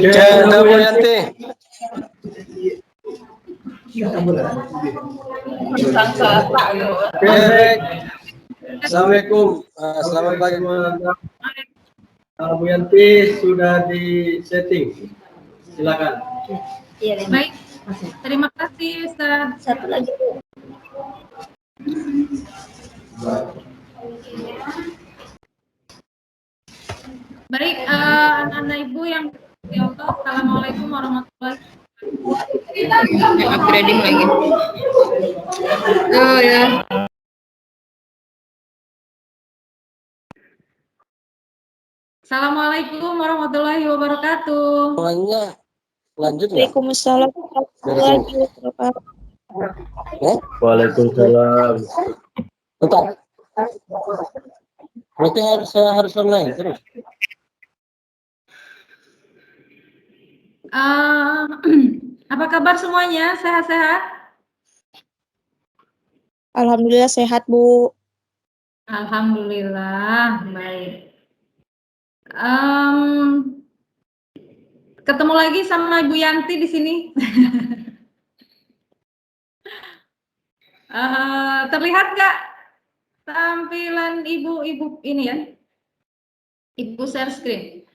Cendra Yanti. Assalamualaikum. Selamat pagi. Bu Yanti sudah di setting. Silakan. Iya, Baik. Terima kasih, Ustaz. satu lagi Bu. Baik, anak-anak Ibu yang Assalamualaikum warahmatullahi wabarakatuh. Upgrading lagi. Oh ya. Assalamualaikum warahmatullahi wabarakatuh. Semuanya lanjut nggak? Waalaikumsalam warahmatullahi wabarakatuh. Waalaikumsalam. Bentar. Berarti harus online terus. Apa kabar semuanya? Sehat-sehat? Alhamdulillah sehat Bu. Alhamdulillah, baik. Ketemu lagi sama Ibu Yanti di sini. Terlihat nggak tampilan ibu ini ya? Ibu share screen.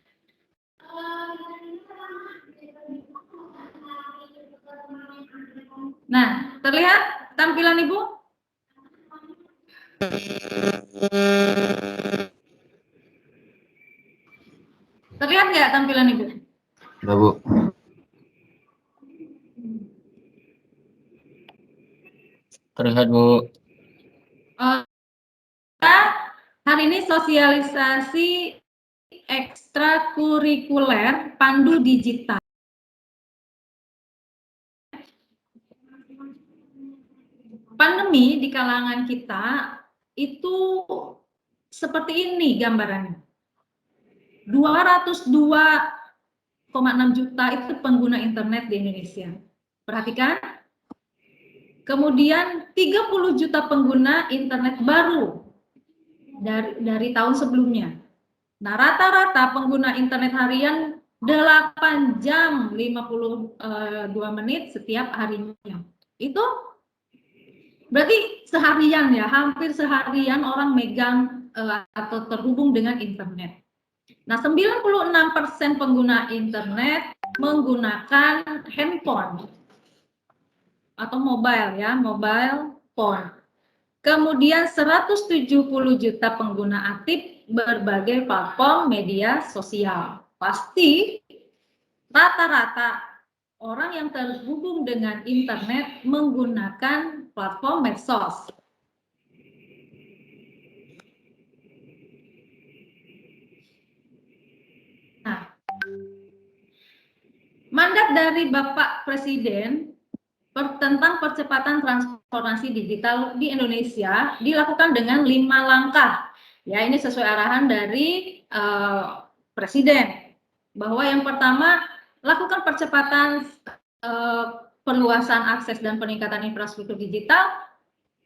Nah, terlihat tampilan ibu? Terlihat nggak tampilan ibu? Udah, Bu. Terlihat, Bu. Hari ini sosialisasi ekstrakurikuler pandu digital. Pandemi di kalangan kita itu seperti ini gambarannya. 202,6 juta itu pengguna internet di Indonesia. Perhatikan. Kemudian 30 juta pengguna internet baru dari tahun sebelumnya. Nah, rata-rata pengguna internet harian 8 jam 52 menit setiap harinya. Itu berarti seharian ya, hampir seharian orang megang atau terhubung dengan internet. Nah, 96% pengguna internet menggunakan handphone atau mobile ya, mobile phone. Kemudian 170 juta pengguna aktif berbagai platform media sosial. Pasti rata-rata orang yang terhubung dengan internet menggunakan platform medsos. Nah, mandat dari Bapak Presiden tentang percepatan transformasi digital di Indonesia dilakukan dengan 5 langkah. Ya, ini sesuai arahan dari Presiden. Bahwa yang pertama, lakukan percepatan perluasan akses dan peningkatan infrastruktur digital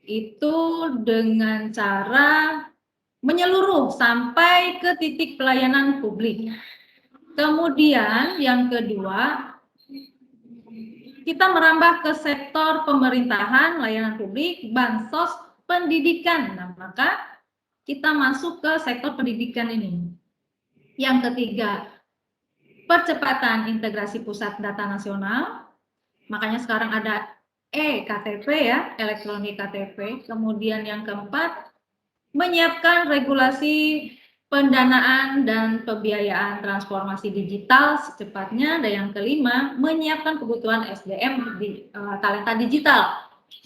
itu dengan cara menyeluruh sampai ke titik pelayanan publik. Kemudian yang kedua, kita merambah ke sektor pemerintahan, layanan publik, bansos, pendidikan. Nah, maka kita masuk ke sektor pendidikan ini. Yang ketiga, percepatan integrasi pusat data nasional. Makanya sekarang ada e-KTP ya, elektronik KTP. Kemudian yang keempat, menyiapkan regulasi pendanaan dan pembiayaan transformasi digital secepatnya. Dan yang kelima, menyiapkan kebutuhan SDM di talenta digital.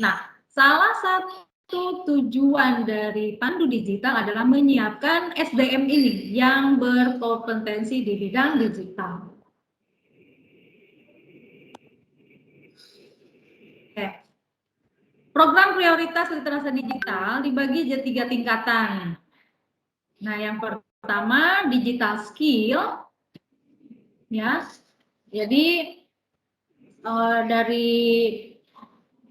Nah, salah satu tujuan dari Pandu Digital adalah menyiapkan SDM ini yang berkompetensi di bidang digital. Program prioritas literasi digital dibagi jadi 3 tingkatan. Nah, yang pertama digital skill, ya. Jadi dari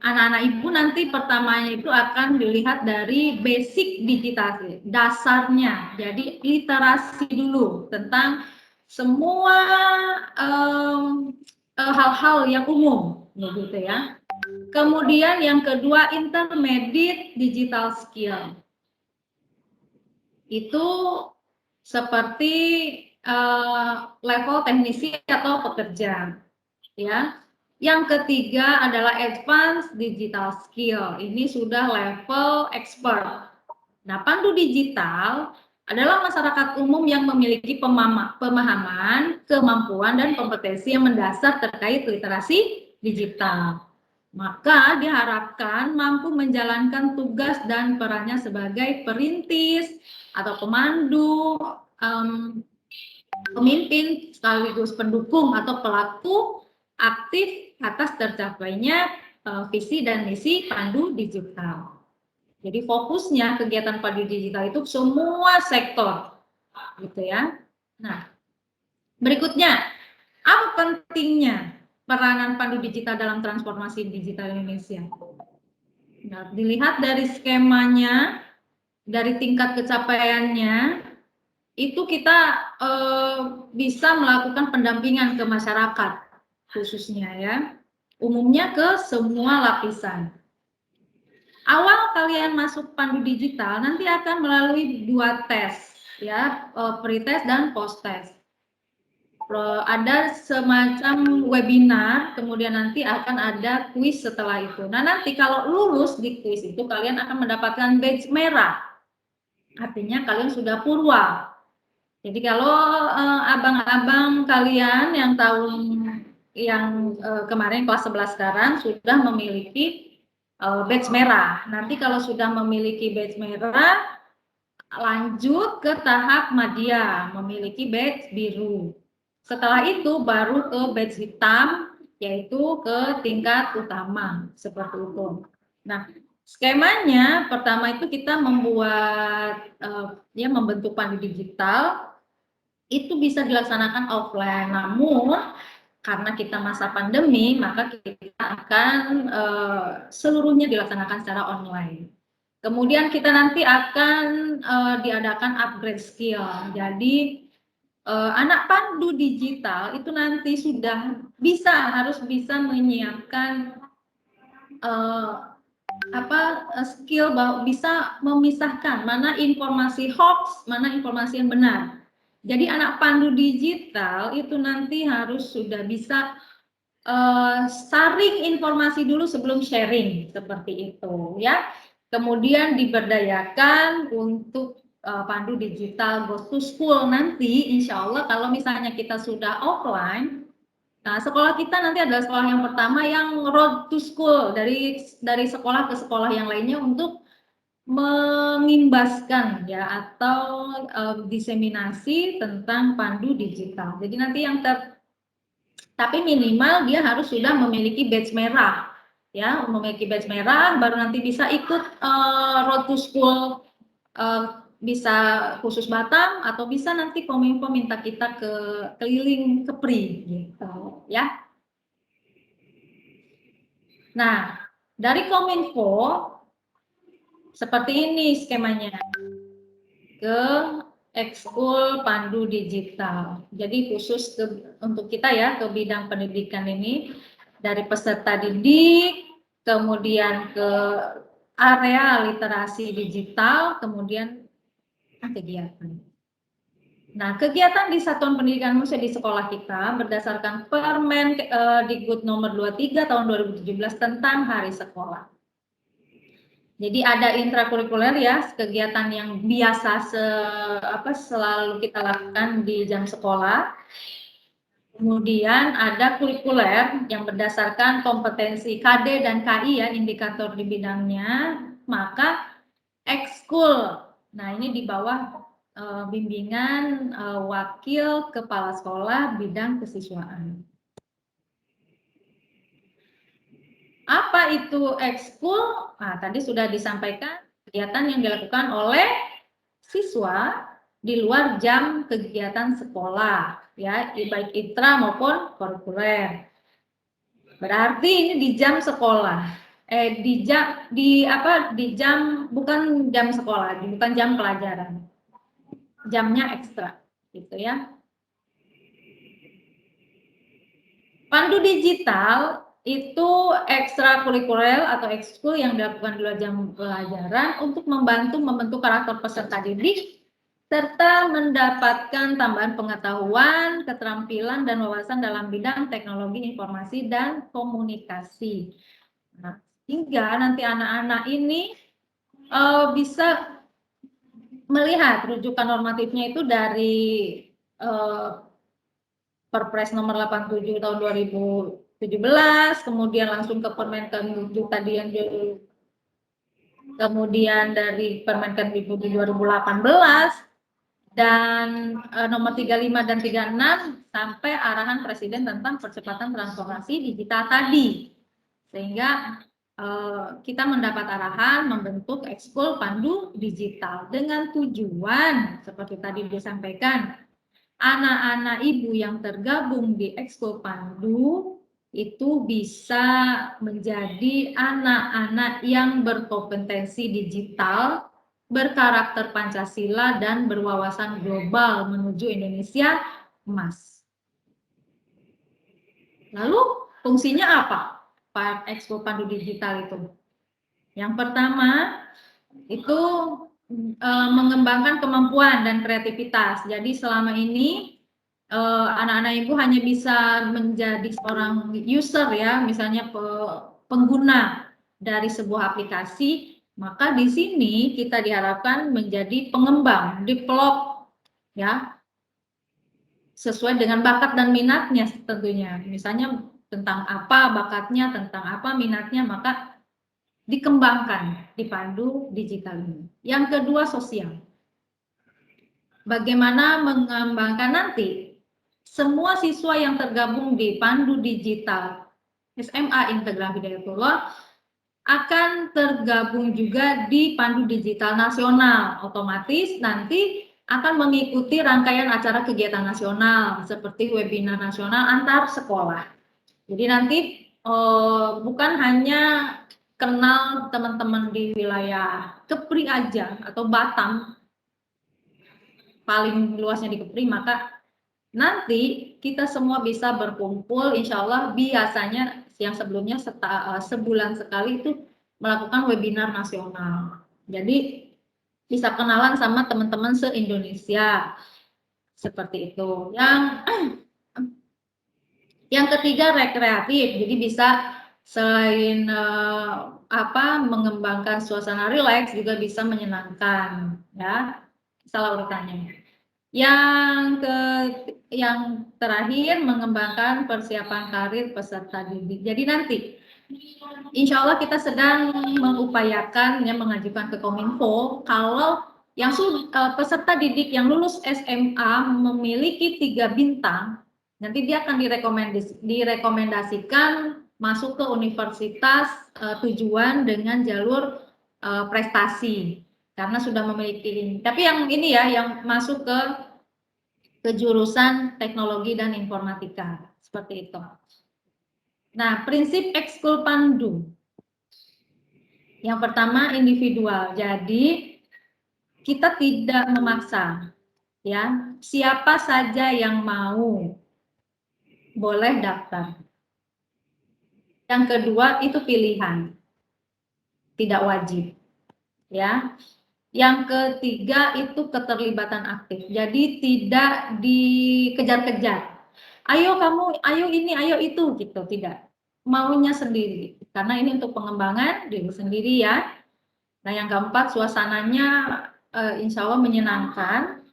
anak-anak ibu nanti pertamanya itu akan dilihat dari basic digital, dasarnya. Jadi literasi dulu tentang semua hal-hal yang umum, gitu ya. Kemudian yang kedua intermediate digital skill. Itu seperti level teknisi atau pekerja, ya. Yang ketiga adalah advanced digital skill. Ini sudah level expert. Nah, pandu digital adalah masyarakat umum yang memiliki pemahaman, kemampuan, dan kompetensi yang mendasar terkait literasi digital. Maka diharapkan mampu menjalankan tugas dan perannya sebagai perintis atau pemandu, pemimpin sekaligus pendukung atau pelaku aktif atas tercapainya visi dan misi pandu digital. Jadi fokusnya kegiatan pandu digital itu semua sektor, gitu ya. Nah, berikutnya, apa pentingnya peranan pandu digital dalam transformasi digital Indonesia? Nah, dilihat dari skemanya, dari tingkat kecapaiannya, itu kita bisa melakukan pendampingan ke masyarakat, khususnya ya, umumnya ke semua lapisan. Awal kalian masuk pandu digital nanti akan melalui 2 tes, ya, pre-test dan post-test. Ada semacam webinar, kemudian nanti akan ada kuis setelah itu. Nah, nanti kalau lulus di kuis itu kalian akan mendapatkan badge merah. Artinya kalian sudah purwa. Jadi kalau abang-abang kalian yang tahun yang kemarin kelas 11 sekarang sudah memiliki badge merah. Nanti kalau sudah memiliki badge merah, lanjut ke tahap madya, memiliki badge biru. Setelah itu baru ke badge hitam, yaitu ke tingkat utama, seperti itu. Nah, skemanya pertama itu kita membuat membentuk pandu digital, itu bisa dilaksanakan offline. Namun karena kita masa pandemi, maka kita akan seluruhnya dilaksanakan secara online. Kemudian kita nanti akan diadakan upgrade skill. Jadi anak pandu digital itu nanti sudah harus bisa menyiapkan skill bahwa bisa memisahkan mana informasi hoax, mana informasi yang benar. Jadi anak pandu digital itu nanti harus sudah bisa saring informasi dulu sebelum sharing, seperti itu ya. Kemudian diberdayakan untuk pandu digital go to school nanti, insya Allah kalau misalnya kita sudah offline, nah sekolah kita nanti adalah sekolah yang pertama yang road to school, dari sekolah ke sekolah yang lainnya untuk mengimbaskan ya atau diseminasi tentang pandu digital. Jadi nanti tapi minimal dia harus sudah memiliki badge merah, ya, memiliki badge merah baru nanti bisa ikut road to school, bisa khusus Batam atau bisa nanti Kominfo minta kita ke keliling Kepri, gitu, ya. Nah, dari Kominfo seperti ini skemanya. Ke ekskul pandu digital. Jadi khusus untuk kita ya, ke bidang pendidikan ini, dari peserta didik, kemudian ke area literasi digital, kemudian kegiatan. Nah, kegiatan di Satuan Pendidikan Manusia di sekolah kita berdasarkan Permen Dikbud nomor 23 tahun 2017 tentang Hari Sekolah. Jadi ada intrakurikuler ya, kegiatan yang biasa selalu kita lakukan di jam sekolah. Kemudian ada kurikuler yang berdasarkan kompetensi KD dan KI ya, indikator di bidangnya. Maka ekskul, nah ini di bawah bimbingan wakil kepala sekolah bidang kesiswaan. Apa itu ekskul? Nah, tadi sudah disampaikan kegiatan yang dilakukan oleh siswa di luar jam kegiatan sekolah, ya, baik intra maupun kurikuler. Berarti ini di jam sekolah, bukan jam sekolah, bukan jam pelajaran, jamnya ekstra, gitu ya. Pandu digital itu ekstrakurikuler atau ekskul yang dilakukan di luar jam pelajaran untuk membantu membentuk karakter peserta didik serta mendapatkan tambahan pengetahuan, keterampilan, dan wawasan dalam bidang teknologi informasi dan komunikasi. Nah, hingga nanti anak-anak ini bisa melihat rujukan normatifnya itu dari Perpres nomor 87 tahun 2017, kemudian langsung ke Permenkemdikbud tadi yang kemudian dari Permenkemdikbud 2018, dan nomor 35 dan 36 sampai arahan Presiden tentang percepatan transformasi digital tadi. Sehingga kita mendapat arahan membentuk ekskul pandu digital dengan tujuan seperti tadi disampaikan, anak-anak ibu yang tergabung di ekskul pandu itu bisa menjadi anak-anak yang berkompetensi digital, berkarakter Pancasila, dan berwawasan global menuju Indonesia emas. Lalu fungsinya apa Pak ekskul pandu digital itu? Yang pertama itu mengembangkan kemampuan dan kreativitas. Jadi selama ini anak-anak ibu hanya bisa menjadi seorang user ya, misalnya pengguna dari sebuah aplikasi, maka di sini kita diharapkan menjadi pengembang, develop ya, sesuai dengan bakat dan minatnya tentunya. Misalnya tentang apa bakatnya, tentang apa minatnya, maka dikembangkan di pandu digital ini. Yang kedua, sosial. Bagaimana mengembangkan nanti semua siswa yang tergabung di pandu digital SMA Integra Hidayatullah akan tergabung juga di pandu digital nasional. Otomatis nanti akan mengikuti rangkaian acara kegiatan nasional seperti webinar nasional antar sekolah. Jadi nanti bukan hanya kenal teman-teman di wilayah Kepri aja atau Batam, paling luasnya di Kepri, maka nanti kita semua bisa berkumpul, insya Allah biasanya yang sebelumnya sebulan sekali itu melakukan webinar nasional. Jadi bisa kenalan sama teman-teman se-Indonesia, seperti itu. Yang ketiga, rekreatif, jadi bisa selain mengembangkan suasana rileks juga bisa menyenangkan ya, salah urutannya. Yang terakhir, mengembangkan persiapan karir peserta didik. Jadi nanti insya Allah kita sedang mengupayakan ya, mengajukan ke Kominfo kalau yang peserta didik yang lulus SMA memiliki 3 bintang, nanti dia akan direkomendasikan masuk ke universitas tujuan dengan jalur prestasi karena sudah memiliki ini. Tapi yang ini ya, yang masuk ke jurusan teknologi dan informatika, seperti itu. Nah, prinsip ekskul pandu. Yang pertama, individual. Jadi kita tidak memaksa, ya. Siapa saja yang mau boleh daftar. Yang kedua itu pilihan, tidak wajib, ya. Yang ketiga itu keterlibatan aktif. Jadi tidak dikejar-kejar. Ayo kamu, ayo ini, ayo itu, gitu. Tidak. Maunya sendiri. Karena ini untuk pengembangan diri sendiri ya. Nah, yang keempat, suasananya insya Allah menyenangkan.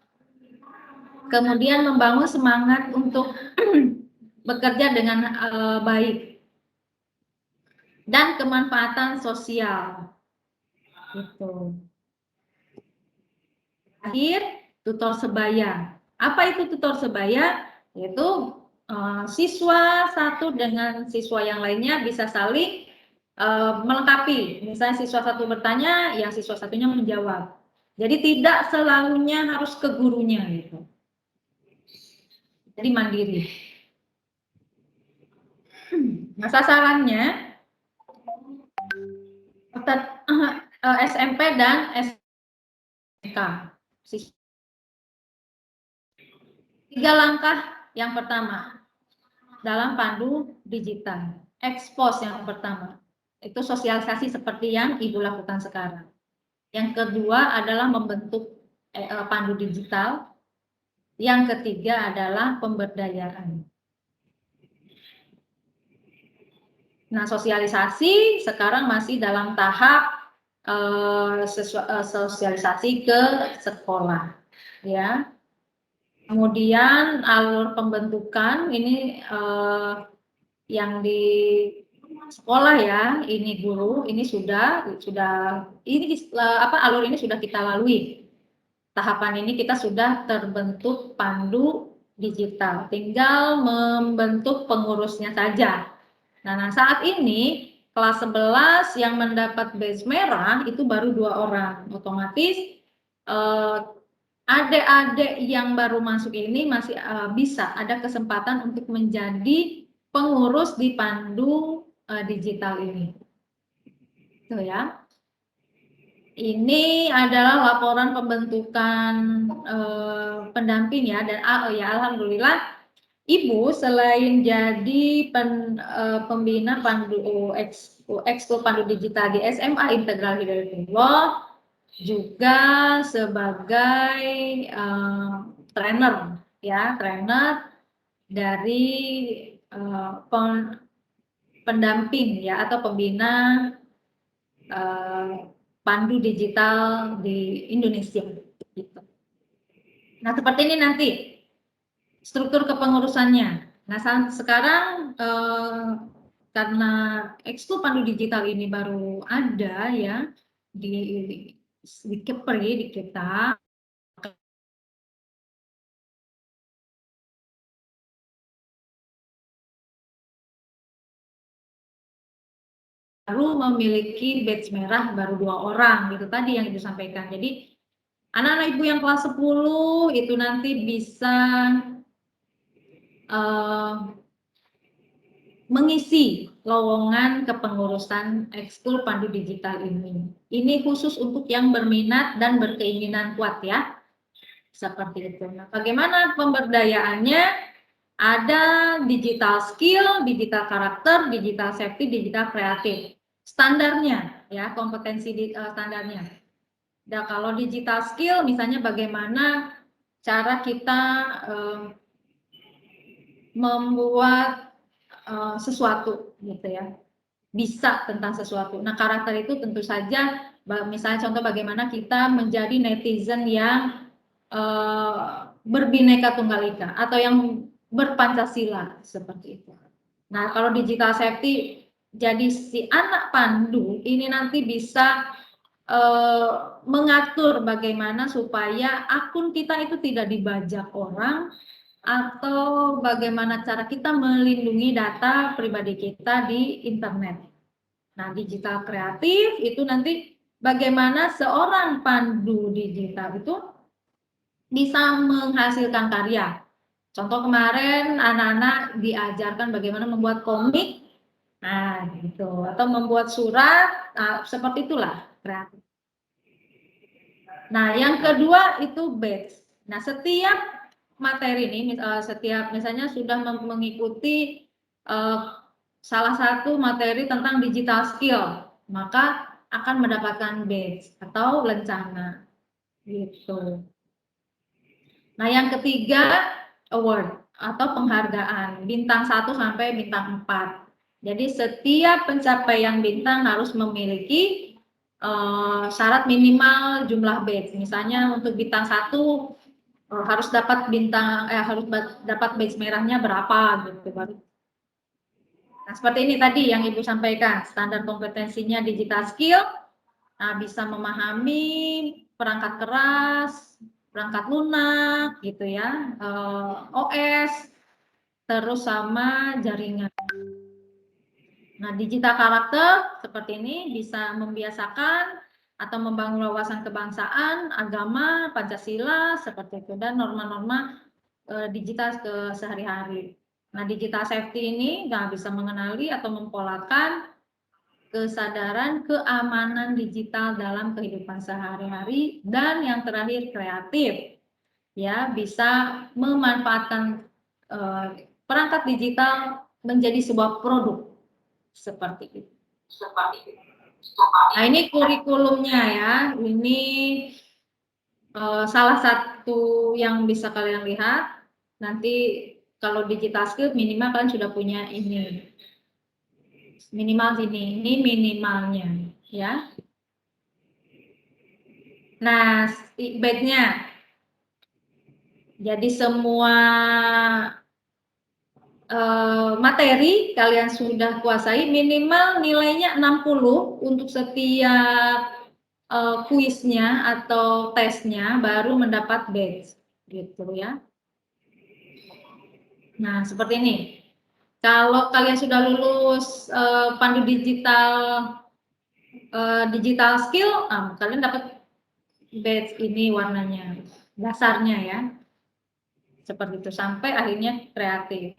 Kemudian membangun semangat untuk bekerja dengan baik. Dan kemanfaatan sosial. Gitu. Akhir, tutor sebaya. Apa itu tutor sebaya? Yaitu siswa satu dengan siswa yang lainnya bisa saling melengkapi. Misalnya siswa satu bertanya, yang siswa satunya menjawab. Jadi tidak selalunya harus ke gurunya gitu. Jadi mandiri. Nah, sasarannya SMP dan SMK. 3 langkah yang pertama dalam pandu digital. Expose yang pertama. Itu sosialisasi seperti yang Ibu lakukan sekarang. Yang kedua adalah membentuk pandu digital. Yang ketiga adalah pemberdayaan. Nah, sosialisasi sekarang masih dalam tahap sosialisasi ke sekolah, ya. Kemudian alur pembentukan ini yang di sekolah ya, ini guru, ini sudah ini alur ini sudah kita lalui. Tahapan ini kita sudah terbentuk pandu digital, tinggal membentuk pengurusnya saja. Nah, saat ini kelas 11 yang mendapat badge merah itu baru 2 orang. Otomatis adik-adik yang baru masuk ini masih bisa ada kesempatan untuk menjadi pengurus di pandu digital ini. Tuh ya. Ini adalah laporan pembentukan pendamping ya, dan alhamdulillah Ibu selain jadi pembina pandu ekskul pandu digital di SMA Integral Hidayatullah, juga sebagai trainer ya, trainer dari pendamping ya atau pembina pandu digital di Indonesia gitu. Nah, seperti ini nanti struktur kepengurusannya. Nah, sekarang karena ekskul pandu digital ini baru ada ya di Kepri di kita, baru memiliki badge merah baru 2 orang gitu tadi yang Ibu sampaikan. Jadi anak-anak Ibu yang kelas 10 itu nanti bisa mengisi lowongan kepengurusan ekskul pandu digital ini. Ini khusus untuk yang berminat dan berkeinginan kuat ya. Seperti itu. Nah, bagaimana pemberdayaannya? Ada digital skill, digital karakter, digital safety, digital kreatif. Standarnya ya, kompetensi standarnya. Nah, kalau digital skill misalnya bagaimana cara kita membuat sesuatu gitu ya, bisa tentang sesuatu. Nah, karakter itu tentu saja misalnya contoh bagaimana kita menjadi netizen yang berbineka tunggal ika atau yang berpancasila seperti itu. Nah, kalau digital safety jadi si anak pandu ini nanti bisa mengatur bagaimana supaya akun kita itu tidak dibajak orang, atau bagaimana cara kita melindungi data pribadi kita di internet. Nah, digital kreatif itu nanti bagaimana seorang pandu digital itu bisa menghasilkan karya. Contoh kemarin anak-anak diajarkan bagaimana membuat komik, nah gitu, atau membuat surat, nah, seperti itulah kreatif. Nah, yang kedua itu batch. Nah, setiap materi ini, setiap misalnya sudah mengikuti salah satu materi tentang digital skill, maka akan mendapatkan badge atau lencana gitu. Nah, yang ketiga award atau penghargaan bintang 1 sampai bintang 4. Jadi setiap pencapaian bintang harus memiliki syarat minimal jumlah badge. Misalnya untuk bintang 1 harus dapat harus dapat badge merahnya berapa gitu baru. Nah, seperti ini tadi yang Ibu sampaikan, standar kompetensinya digital skill, nah, bisa memahami perangkat keras, perangkat lunak gitu ya, OS, terus sama jaringan. Nah, digital karakter seperti ini bisa membiasakan atau membangun wawasan kebangsaan, agama, Pancasila, seperti itu, dan norma-norma digital ke sehari-hari. Nah, digital safety ini bisa mengenali atau mempolakan kesadaran keamanan digital dalam kehidupan sehari-hari, dan yang terakhir kreatif, ya, bisa memanfaatkan perangkat digital menjadi sebuah produk seperti itu. Nah, ini kurikulumnya ya. Ini salah satu yang bisa kalian lihat. Nanti kalau digital skill minimal kalian sudah punya ini. Minimal ini minimalnya ya. Nah, baiknya. Jadi semua materi kalian sudah kuasai, minimal nilainya 60 untuk setiap kuisnya atau tesnya, baru mendapat badge gitu ya. Nah, seperti ini. Kalau kalian sudah lulus pandu digital digital skill, kalian dapat badge ini warnanya, dasarnya ya. Seperti itu sampai akhirnya kreatif.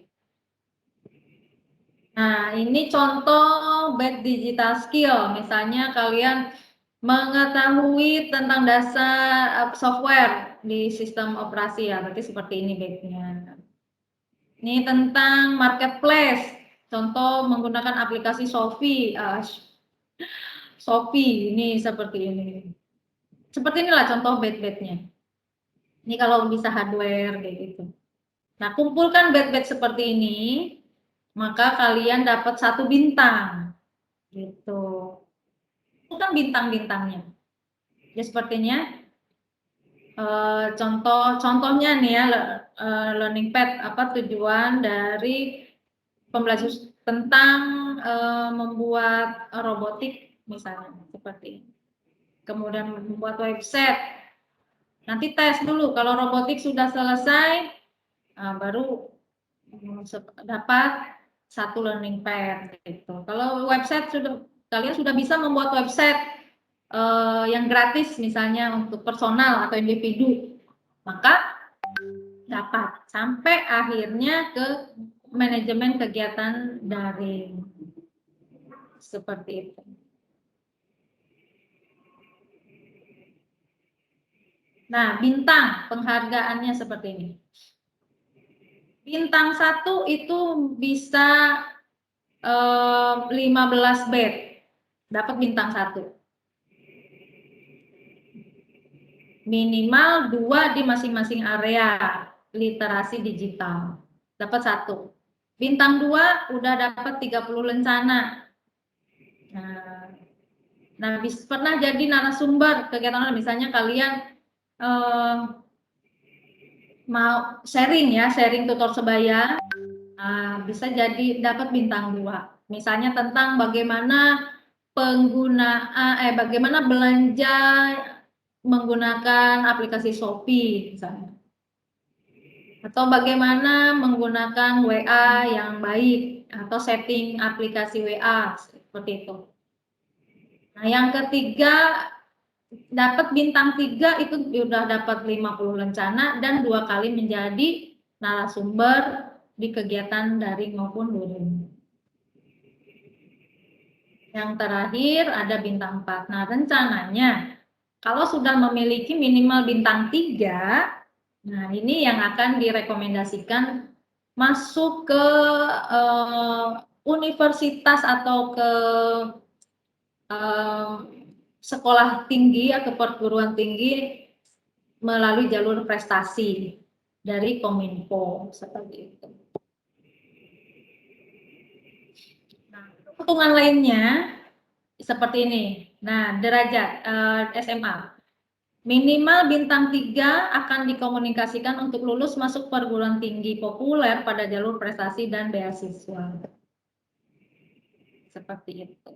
Nah, ini contoh badge digital skill. Misalnya kalian mengetahui tentang dasar software di sistem operasi ya, berarti seperti ini badge-nya. Ini tentang marketplace. Contoh menggunakan aplikasi Shopee. Shopee ini seperti ini. Seperti inilah contoh badge-badge-nya. Ini kalau bisa hardware kayak gitu. Nah, kumpulkan badge-badge seperti ini, maka kalian dapat 1 bintang. Gitu. Bukan bintang-bintangnya. Ya sepertinya contohnya nih ya, learning pad, apa tujuan dari pembelajaran tentang membuat robotik misalnya seperti ini. Kemudian membuat website. Nanti tes dulu, kalau robotik sudah selesai, baru dapat 1 learning pad gitu. Kalau website kalian sudah bisa membuat website yang gratis misalnya untuk personal atau individu, maka dapat sampai akhirnya ke manajemen kegiatan daring seperti itu. Nah, bintang penghargaannya seperti ini. Bintang 1 itu bisa 15 badge, dapat bintang 1. Minimal 2 di masing-masing area literasi digital, dapat 1. Bintang 2 udah dapat 30 lencana. Nah, pernah jadi narasumber kegiatan, misalnya kalian mau sharing tutor sebaya, bisa jadi dapat bintang 2. Misalnya tentang bagaimana bagaimana belanja menggunakan aplikasi Shopee misalnya. Atau bagaimana menggunakan WA yang baik atau setting aplikasi WA seperti itu. Nah, yang ketiga dapat bintang 3 itu sudah dapat 50 lencana dan 2 kali menjadi narasumber di kegiatan daring maupun luring. Yang terakhir ada bintang 4. Nah, rencananya kalau sudah memiliki minimal bintang 3, nah ini yang akan direkomendasikan masuk ke universitas atau ke sekolah tinggi atau perguruan tinggi melalui jalur prestasi dari Kominfo seperti itu. Nah, keuntungan lainnya seperti ini. Nah, derajat SMA. Minimal bintang 3 akan dikomunikasikan untuk lulus masuk perguruan tinggi populer pada jalur prestasi dan beasiswa. Seperti itu.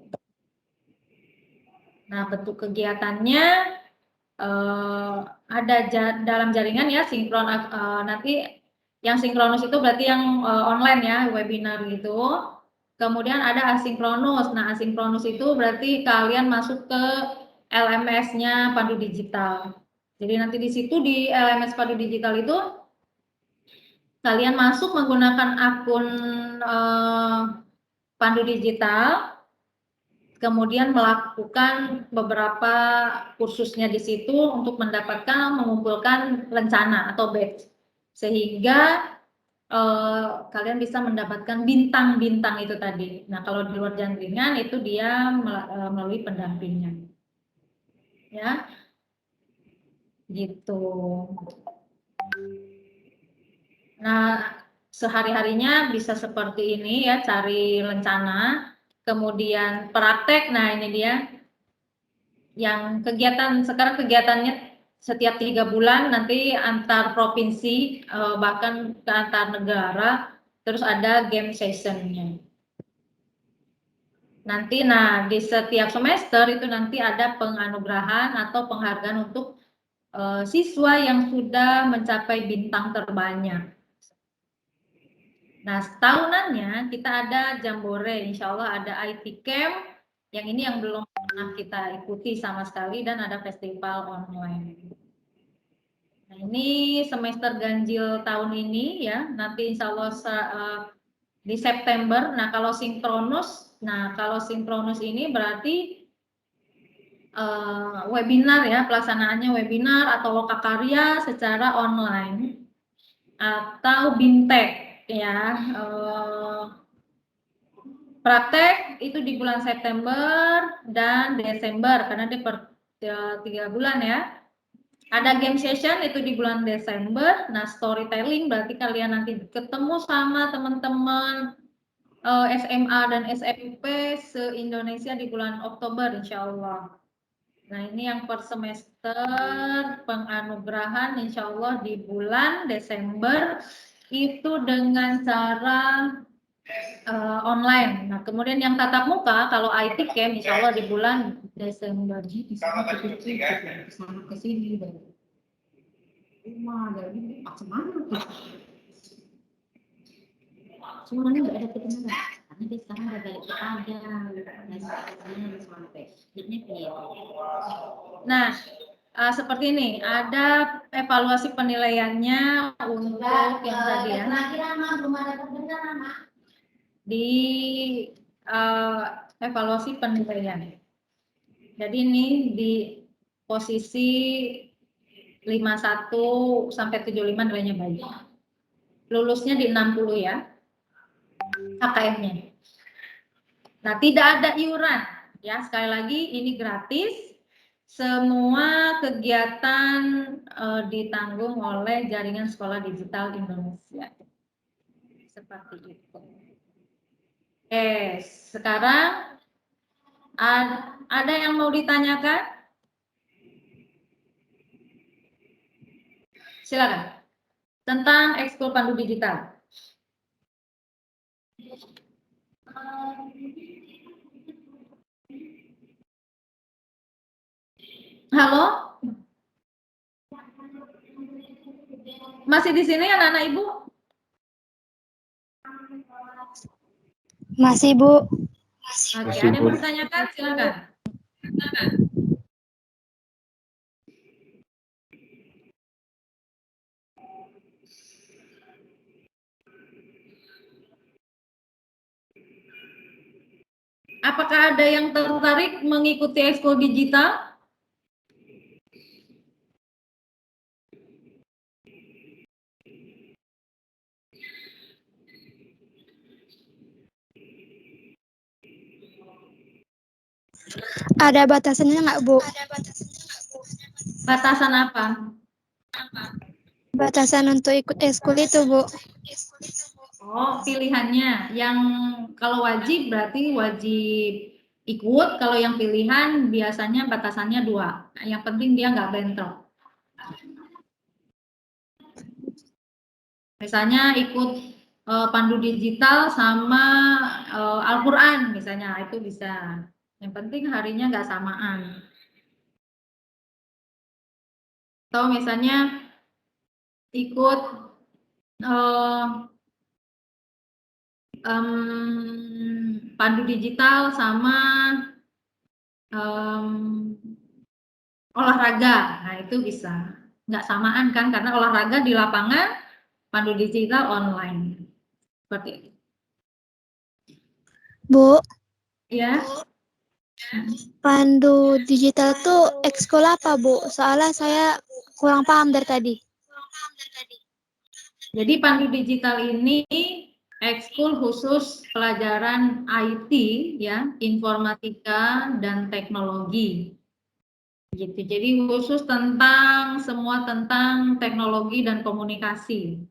Nah, bentuk kegiatannya ada dalam jaringan ya, sinkron. Nanti yang sinkronus itu berarti yang online ya, webinar gitu. Kemudian ada asinkronus. Nah, asinkronus itu berarti kalian masuk ke LMS-nya Pandu Digital. Jadi nanti di situ di LMS Pandu Digital itu kalian masuk menggunakan akun Pandu Digital, kemudian melakukan beberapa kursusnya di situ untuk mendapatkan mengumpulkan rencana atau batch, sehingga kalian bisa mendapatkan bintang-bintang itu tadi. Nah, kalau di luar jaringan itu dia melalui pendampingnya, ya, gitu. Nah, sehari-harinya bisa seperti ini ya, cari rencana, kemudian praktek. Nah, ini dia yang kegiatan sekarang, kegiatannya setiap 3 bulan nanti antar provinsi, bahkan ke antar negara, terus ada game sessionnya. Nanti, nah di setiap semester itu nanti ada penganugerahan atau penghargaan untuk siswa yang sudah mencapai bintang terbanyak. Nah, setahunannya kita ada Jambore, insya Allah ada IT Camp, yang ini yang belum pernah kita ikuti sama sekali, dan ada festival online. Nah, ini semester ganjil tahun ini ya, nanti insya Allah di September. Nah, kalau sinkronus ini berarti webinar ya, pelaksanaannya webinar atau lokakarya secara online atau bintek ya. Praktek itu di bulan September dan Desember karena dia per 3 bulan ya. Ada game session itu di bulan Desember. Nah, storytelling berarti kalian nanti ketemu sama teman-teman SMA dan SMP se-Indonesia di bulan Oktober insya Allah. Nah, ini yang per semester penganugerahan insya Allah di bulan Desember itu dengan cara online. Nah, kemudian yang tatap muka kalau IT Camp insya Allah di bulan Desember. Kesana kesini dari rumah dari macam-macam tuh. Semuanya nggak ada kebenaran karena dia sekarang udah balik ke Padang dan sampai. Nah, seperti ini ada evaluasi penilaiannya untuk yang tadi ya. Belum ada kebenaran, di evaluasi penilaian. Jadi ini di posisi 51 sampai 75 nilainya baik. Lulusnya di 60 ya. KKM-nya. Nah, tidak ada iuran ya. Sekali lagi ini gratis. Semua kegiatan ditanggung oleh Jaringan Sekolah Digital Indonesia. Seperti itu. Oke, sekarang ada yang mau ditanyakan? Silakan. Tentang ekskul Pandu Digital. Halo? Masih di sini anak-anak Ibu? Masih, Bu. Oke, ada yang mau ditanyakan? Silakan. Apakah ada yang tertarik mengikuti ekskul digital? Ada batasannya nggak, Bu? Batasan apa? Batasan untuk ikut ekskul itu, Bu. Oh, pilihannya. Yang kalau wajib berarti wajib ikut. Kalau yang pilihan biasanya batasannya 2. Nah, yang penting dia nggak bentrok. Misalnya ikut Pandu Digital sama Al-Quran misalnya, itu bisa. Yang penting harinya nggak samaan. Atau misalnya ikut pandu digital sama olahraga. Nah, itu bisa. Nggak samaan kan, karena olahraga di lapangan, pandu digital online. Seperti itu. Bu, Ya, pandu digital tuh ekskul apa, Bu? Soalnya saya kurang paham dari tadi. jadi pandu digital ini ekskul khusus pelajaran IT, ya, informatika dan teknologi. Gitu. Jadi khusus tentang semua tentang teknologi dan komunikasi.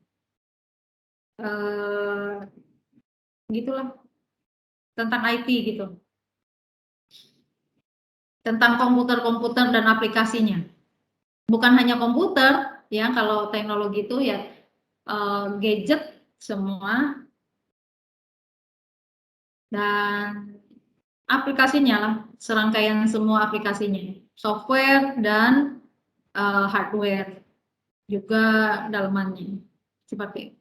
Gitulah, tentang IT gitu. Tentang komputer-komputer dan aplikasinya. Bukan hanya komputer, ya, kalau teknologi itu ya gadget semua, dan aplikasinya lah, serangkaian semua aplikasinya, software dan hardware juga dalamannya, seperti itu.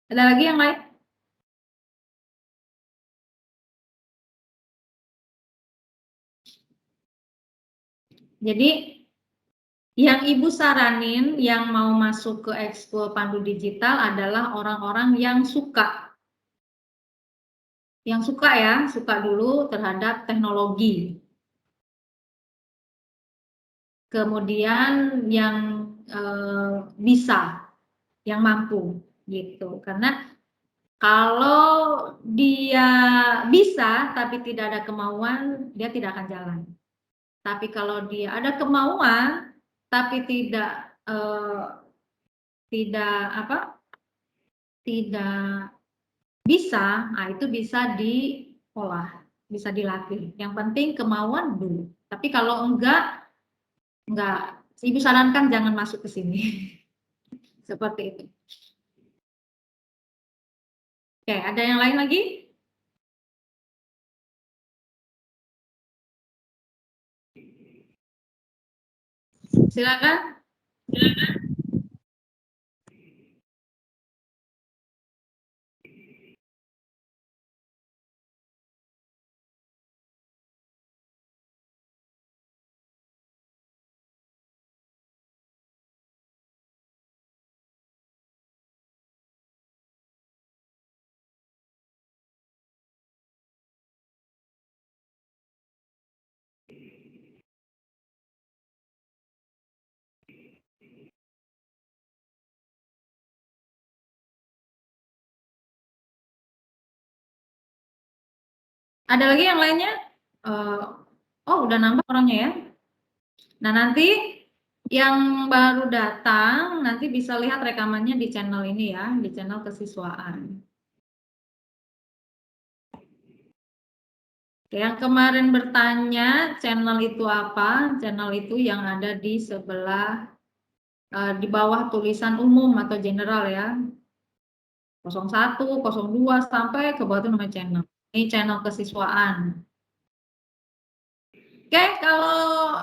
Ada lagi yang lain? Jadi yang Ibu saranin yang mau masuk ke ekskul pandu digital adalah orang-orang yang suka ya, suka dulu terhadap teknologi. Kemudian yang bisa, yang mampu gitu. Karena kalau dia bisa tapi tidak ada kemauan, dia tidak akan jalan. Tapi kalau dia ada kemauan tapi tidak bisa, nah itu bisa diolah, bisa dilatih. Yang penting kemauan dulu. Tapi kalau enggak, Ibu sarankan jangan masuk ke sini. Seperti itu. Oke, ada yang lain lagi? Silakan. Ada lagi yang lainnya? Oh, udah nambah orangnya ya. Nah, nanti yang baru datang nanti bisa lihat rekamannya di channel ini ya, di channel kesiswaan. Yang kemarin bertanya channel itu apa? Channel itu yang ada di sebelah di bawah tulisan umum atau general ya. 01, 02 sampai ke bawah itu namanya channel. Ini channel kesiswaan. Oke, kalau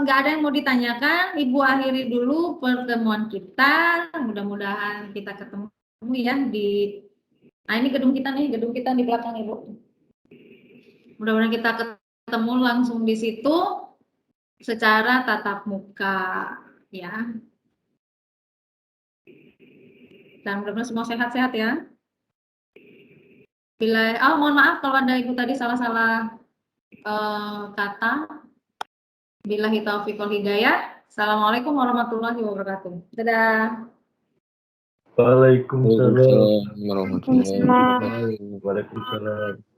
nggak ada yang mau ditanyakan, Ibu akhiri dulu pertemuan kita. Mudah-mudahan kita ketemu ya di. Nah, ini gedung kita nih, gedung kita di belakang Ibu. Mudah-mudahan kita ketemu langsung di situ secara tatap muka ya. Dan mudah-mudahan semua sehat-sehat ya. Mohon maaf kalau ada Ibu tadi salah-salah kata. Billahi taufiq wal hidayah. Assalamualaikum warahmatullahi wabarakatuh. Dadah. Waalaikumsalam. Warahmatullahi wabarakatuh. Waalaikumsalam.